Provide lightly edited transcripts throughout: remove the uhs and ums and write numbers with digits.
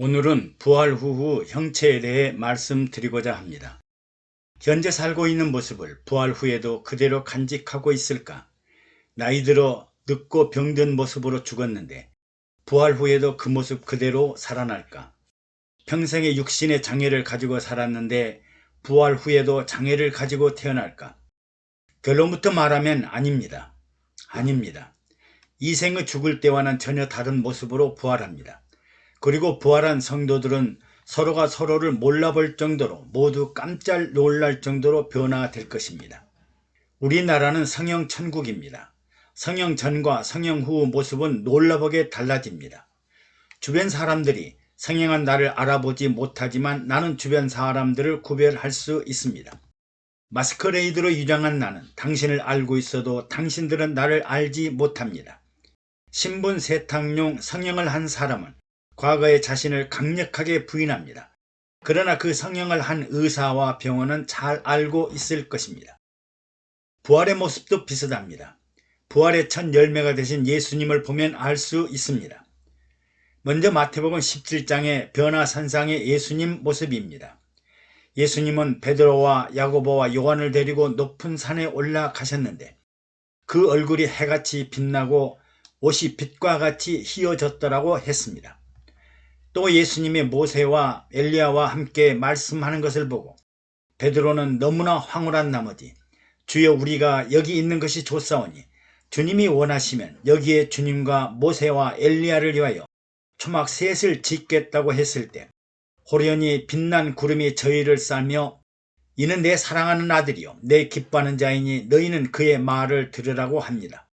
오늘은 부활 후 형체에 대해 말씀드리고자 합니다. 현재 살고 있는 모습을 부활 후에도 그대로 간직하고 있을까? 나이 들어 늙고 병든 모습으로 죽었는데 부활 후에도 그 모습 그대로 살아날까? 평생의 육신의 장애를 가지고 살았는데 부활 후에도 장애를 가지고 태어날까? 결론부터 말하면 아닙니다. 아닙니다. 이 생의 죽을 때와는 전혀 다른 모습으로 부활합니다. 그리고 부활한 성도들은 서로가 서로를 몰라볼 정도로 모두 깜짝 놀랄 정도로 변화될 것입니다. 우리나라는 성령 천국입니다. 성령 전과 성령 후 모습은 놀라보게 달라집니다. 주변 사람들이 성령한 나를 알아보지 못하지만 나는 주변 사람들을 구별할 수 있습니다. 마스커레이드로 위장한 나는 당신을 알고 있어도 당신들은 나를 알지 못합니다. 신분 세탁용 성령을 한 사람은 과거의 자신을 강력하게 부인합니다. 그러나 그 성령을 한 의사와 병원은 잘 알고 있을 것입니다. 부활의 모습도 비슷합니다. 부활의 첫 열매가 되신 예수님을 보면 알 수 있습니다. 먼저 마태복음 17장의 변화산상의 예수님 모습입니다. 예수님은 베드로와 야고보와 요한을 데리고 높은 산에 올라가셨는데 그 얼굴이 해같이 빛나고 옷이 빛과 같이 휘어졌더라고 했습니다. 또 예수님의 모세와 엘리야와 함께 말씀하는 것을 보고 베드로는 너무나 황홀한 나머지 주여 우리가 여기 있는 것이 좋사오니 주님이 원하시면 여기에 주님과 모세와 엘리야를 위하여 초막 셋을 짓겠다고 했을 때 호련히 빛난 구름이 저희를 싸며 이는 내 사랑하는 아들이요 내 기뻐하는 자이니 너희는 그의 말을 들으라고 합니다.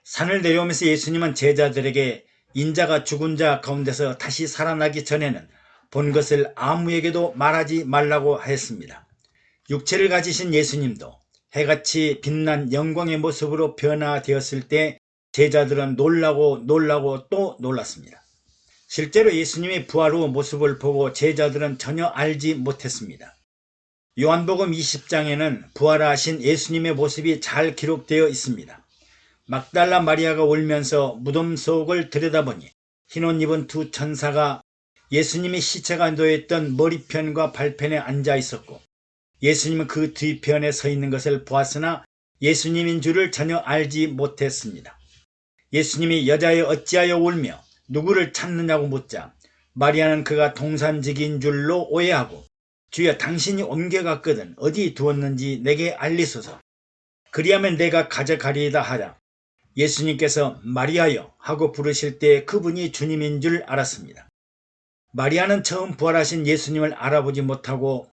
산을 내려오면서 예수님은 제자들에게 인자가 죽은 자 가운데서 다시 살아나기 전에는 본 것을 아무에게도 말하지 말라고 하였습니다. 육체를 가지신 예수님도 해같이 빛난 영광의 모습으로 변화되었을 때 제자들은 놀라고 또 놀랐습니다. 실제로 예수님의 부활 후 모습을 보고 제자들은 전혀 알지 못했습니다. 요한복음 20장에는 부활하신 예수님의 모습이 잘 기록되어 있습니다. 막달라 마리아가 울면서 무덤 속을 들여다보니 흰옷 입은 두 천사가 예수님의 시체가 놓여있던 머리편과 발편에 앉아 있었고 예수님은 그 뒤편에 서 있는 것을 보았으나 예수님인 줄을 전혀 알지 못했습니다. 예수님이 여자여 어찌하여 울며 누구를 찾느냐고 묻자 마리아는 그가 동산직인 줄로 오해하고 주여 당신이 옮겨갔거든 어디 두었는지 내게 알리소서 그리하면 내가 가져가리이다 하자 예수님께서 마리아여 하고 부르실 때 그분이 주님인 줄 알았습니다. 마리아는 처음 부활하신 예수님을 알아보지 못하고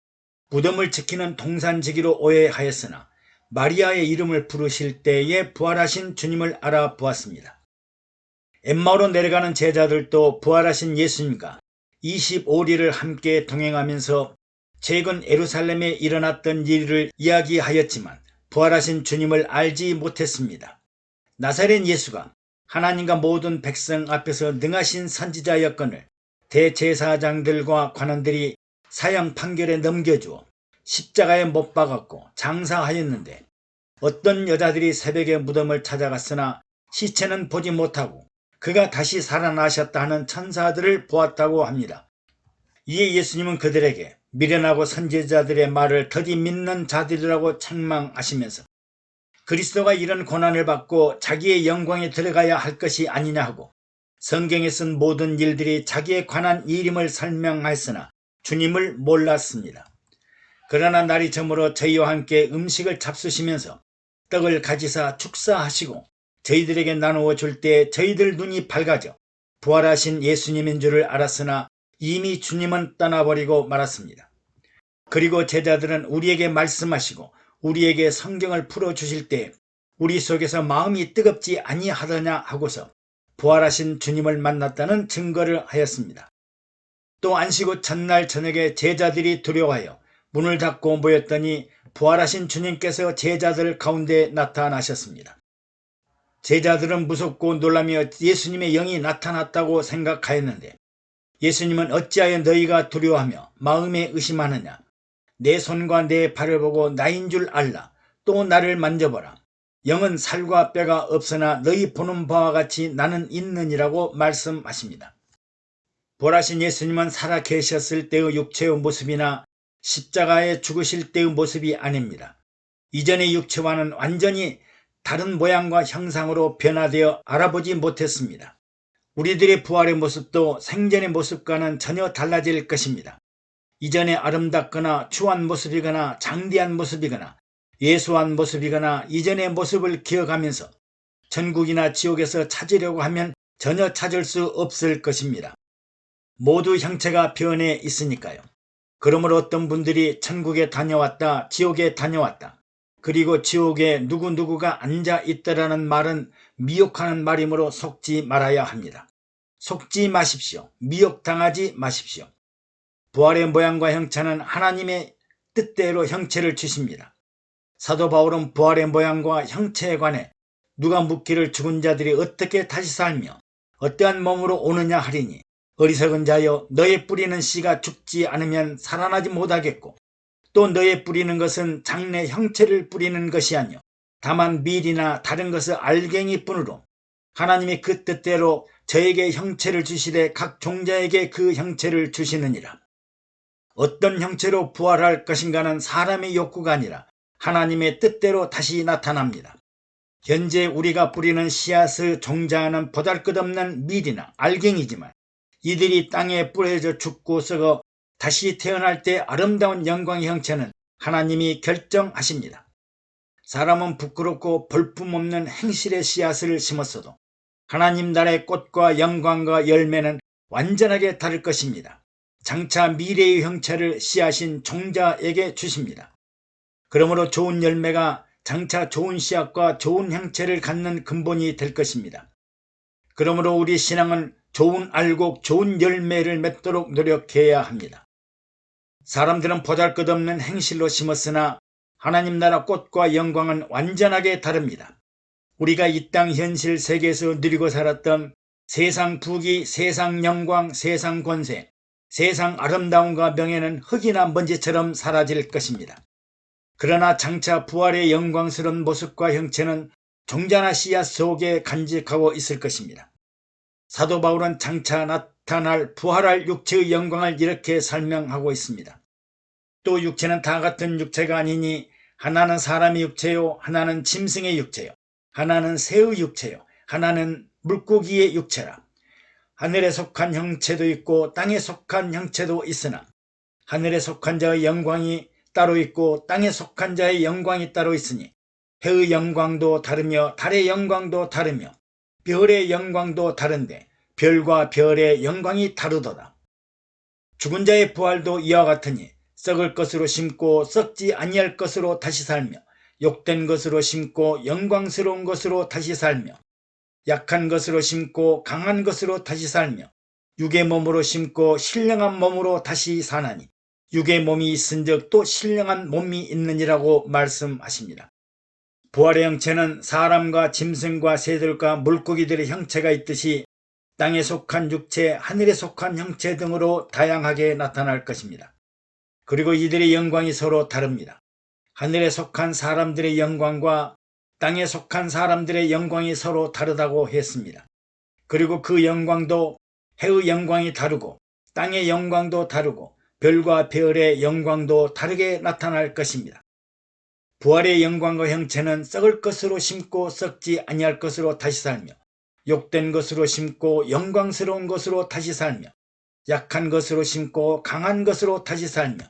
무덤을 지키는 동산지기로 오해하였으나 마리아의 이름을 부르실 때에 부활하신 주님을 알아보았습니다. 엠마오로 내려가는 제자들도 부활하신 예수님과 25리를 함께 동행하면서 최근 예루살렘에 일어났던 일을 이야기하였지만 부활하신 주님을 알지 못했습니다. 나사렛 예수가 하나님과 모든 백성 앞에서 능하신 선지자였건을 대제사장들과 관원들이 사형 판결에 넘겨주어 십자가에 못 박았고 장사하였는데 어떤 여자들이 새벽에 무덤을 찾아갔으나 시체는 보지 못하고 그가 다시 살아나셨다 하는 천사들을 보았다고 합니다. 이에 예수님은 그들에게 미련하고 선지자들의 말을 더디 믿는 자들이라고 책망하시면서 그리스도가 이런 고난을 받고 자기의 영광에 들어가야 할 것이 아니냐 하고 성경에 쓴 모든 일들이 자기에 관한 일임을 설명하였으나 주님을 몰랐습니다. 그러나 날이 저물어 저희와 함께 음식을 잡수시면서 떡을 가지사 축사하시고 저희들에게 나누어 줄 때 저희들 눈이 밝아져 부활하신 예수님인 줄을 알았으나 이미 주님은 떠나버리고 말았습니다. 그리고 제자들은 우리에게 말씀하시고 우리에게 성경을 풀어주실 때 우리 속에서 마음이 뜨겁지 아니하더냐 하고서 부활하신 주님을 만났다는 증거를 하였습니다. 또 안식 후 첫날 저녁에 제자들이 두려워하여 문을 닫고 모였더니 부활하신 주님께서 제자들 가운데 나타나셨습니다. 제자들은 무섭고 놀라며 예수님의 영이 나타났다고 생각하였는데 예수님은 어찌하여 너희가 두려워하며 마음에 의심하느냐 내 손과 내 발을 보고 나인 줄 알라 또 나를 만져보라 영은 살과 뼈가 없으나 너희 보는 바와 같이 나는 있느니라고 말씀하십니다. 부활하신 예수님은 살아 계셨을 때의 육체의 모습이나 십자가에 죽으실 때의 모습이 아닙니다. 이전의 육체와는 완전히 다른 모양과 형상으로 변화되어 알아보지 못했습니다. 우리들의 부활의 모습도 생전의 모습과는 전혀 달라질 것입니다. 이전에 아름답거나 추한 모습이거나 장대한 모습이거나 예수한 모습이거나 이전의 모습을 기억하면서 천국이나 지옥에서 찾으려고 하면 전혀 찾을 수 없을 것입니다. 모두 형체가 변해 있으니까요. 그러므로 어떤 분들이 천국에 다녀왔다, 지옥에 다녀왔다, 그리고 지옥에 누구누구가 앉아 있더라는 말은 미혹하는 말이므로 속지 말아야 합니다. 속지 마십시오. 미혹당하지 마십시오. 부활의 모양과 형체는 하나님의 뜻대로 형체를 주십니다. 사도 바울은 부활의 모양과 형체에 관해 누가 묻기를 죽은 자들이 어떻게 다시 살며 어떠한 몸으로 오느냐 하리니 어리석은 자여 너의 뿌리는 씨가 죽지 않으면 살아나지 못하겠고 또 너의 뿌리는 것은 장래 형체를 뿌리는 것이 아니요 다만 밀이나 다른 것을 알갱이 뿐으로 하나님이 그 뜻대로 저에게 형체를 주시되 각 종자에게 그 형체를 주시느니라. 어떤 형체로 부활할 것인가는 사람의 욕구가 아니라 하나님의 뜻대로 다시 나타납니다. 현재 우리가 뿌리는 씨앗의 종자는 보잘것없는 밀이나 알갱이지만 이들이 땅에 뿌려져 죽고 썩어 다시 태어날 때 아름다운 영광의 형체는 하나님이 결정하십니다. 사람은 부끄럽고 볼품없는 행실의 씨앗을 심었어도 하나님 나라의 꽃과 영광과 열매는 완전하게 다를 것입니다. 장차 미래의 형체를 씨앗인 종자에게 주십니다. 그러므로 좋은 열매가 장차 좋은 씨앗과 좋은 형체를 갖는 근본이 될 것입니다. 그러므로 우리 신앙은 좋은 알곡, 좋은 열매를 맺도록 노력해야 합니다. 사람들은 보잘것없는 행실로 심었으나 하나님 나라 꽃과 영광은 완전하게 다릅니다. 우리가 이 땅 현실 세계에서 누리고 살았던 세상 부귀, 세상 영광, 세상 권세, 세상 아름다움과 명예는 흙이나 먼지처럼 사라질 것입니다. 그러나 장차 부활의 영광스러운 모습과 형체는 종자나 씨앗 속에 간직하고 있을 것입니다. 사도 바울은 장차 나타날 부활할 육체의 영광을 이렇게 설명하고 있습니다. 또 육체는 다 같은 육체가 아니니 하나는 사람의 육체요, 하나는 짐승의 육체요, 하나는 새의 육체요, 하나는 물고기의 육체라. 하늘에 속한 형체도 있고 땅에 속한 형체도 있으나 하늘에 속한 자의 영광이 따로 있고 땅에 속한 자의 영광이 따로 있으니 해의 영광도 다르며 달의 영광도 다르며 별의 영광도 다른데 별과 별의 영광이 다르도다. 죽은 자의 부활도 이와 같으니 썩을 것으로 심고 썩지 아니할 것으로 다시 살며 욕된 것으로 심고 영광스러운 것으로 다시 살며 약한 것으로 심고 강한 것으로 다시 살며 육의 몸으로 심고 신령한 몸으로 다시 사나니 육의 몸이 있은즉 또 신령한 몸이 있느니라고 말씀하십니다. 부활의 형체는 사람과 짐승과 새들과 물고기들의 형체가 있듯이 땅에 속한 육체, 하늘에 속한 형체 등으로 다양하게 나타날 것입니다. 그리고 이들의 영광이 서로 다릅니다. 하늘에 속한 사람들의 영광과 땅에 속한 사람들의 영광이 서로 다르다고 했습니다. 그리고 그 영광도 해의 영광이 다르고 땅의 영광도 다르고 별과 별의 영광도 다르게 나타날 것입니다. 부활의 영광과 형체는 썩을 것으로 심고 썩지 아니할 것으로 다시 살며 욕된 것으로 심고 영광스러운 것으로 다시 살며 약한 것으로 심고 강한 것으로 다시 살며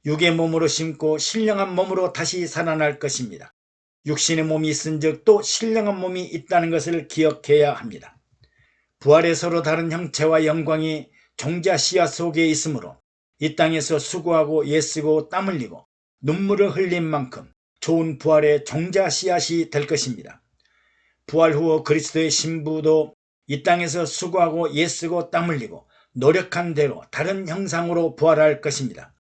육의 몸으로 심고 신령한 몸으로 다시 살아날 것입니다. 육신의 몸이 있은즉 또 신령한 몸이 있다는 것을 기억해야 합니다. 부활의 서로 다른 형체와 영광이 종자 씨앗 속에 있으므로 이 땅에서 수고하고 애쓰고 땀 흘리고 눈물을 흘린 만큼 좋은 부활의 종자 씨앗이 될 것입니다. 부활 후 그리스도의 신부도 이 땅에서 수고하고 애쓰고 땀 흘리고 노력한 대로 다른 형상으로 부활할 것입니다.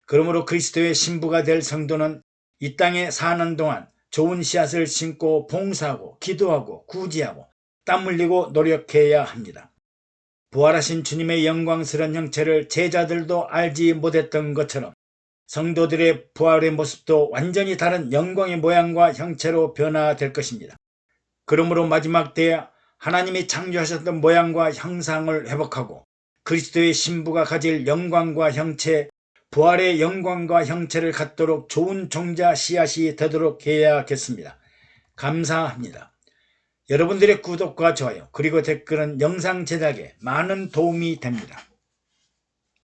그러므로 그리스도의 신부가 될 성도는 이 땅에 사는 동안 좋은 씨앗을 심고 봉사하고 기도하고 구제하고 땀 흘리고 노력해야 합니다. 부활하신 주님의 영광스러운 형체를 제자들도 알지 못했던 것처럼 성도들의 부활의 모습도 완전히 다른 영광의 모양과 형체로 변화될 것입니다. 그러므로 마지막 때에 하나님이 창조하셨던 모양과 형상을 회복하고 그리스도의 신부가 가질 영광과 형체, 부활의 영광과 형체를 갖도록 좋은 종자 씨앗이 되도록 해야겠습니다. 감사합니다. 여러분들의 구독과 좋아요 그리고 댓글은 영상 제작에 많은 도움이 됩니다.